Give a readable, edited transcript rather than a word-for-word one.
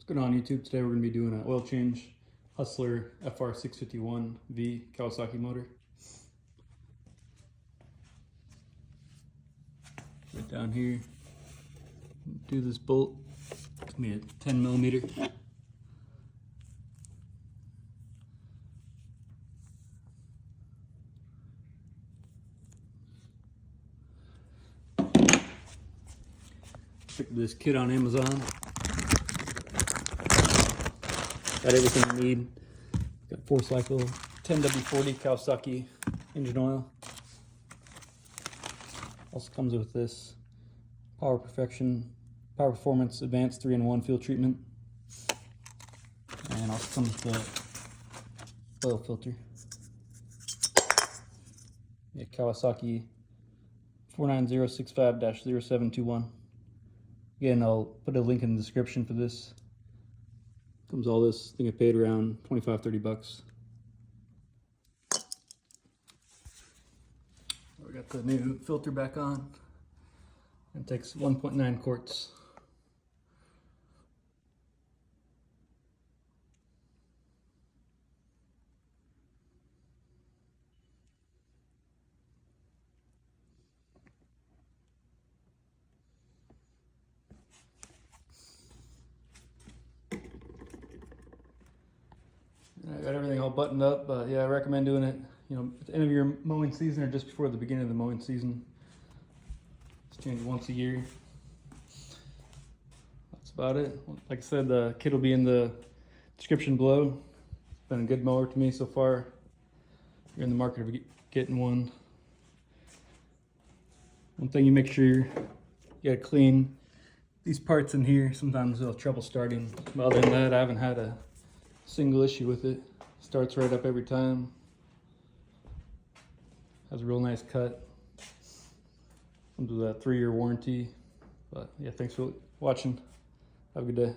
What's going on YouTube? Today we're going to be doing an oil change, Hustler FR651V Kawasaki motor. Right down here, do this bolt, it's going to be a 10 millimeter. Picked this kit on Amazon. Got everything you need. Got 4-cycle 10W40 Kawasaki engine oil. Also comes with this Power Performance Advanced 3-in-1 fuel treatment. And also comes with the oil filter. Yeah, Kawasaki 49065-0721. Again, I'll put a link in the description for this. Comes all this. I think I paid around 25-30 bucks. We got the new filter back on. It takes 1.9 quarts. I got everything all buttoned up, but yeah, I recommend doing it, at the end of your mowing season or just before the beginning of the mowing season. Just change it once a year. That's about it. Like I said, the kit will be in the description below. It's been a good mower to me so far. If you're in the market of getting one. One thing you make sure you gotta clean these parts in here. Sometimes they'll have trouble starting. But other than that, I haven't had a single issue with it. Starts right up every time. Has a real nice cut. Comes with a 3-year warranty. But yeah, thanks for watching. Have a good day.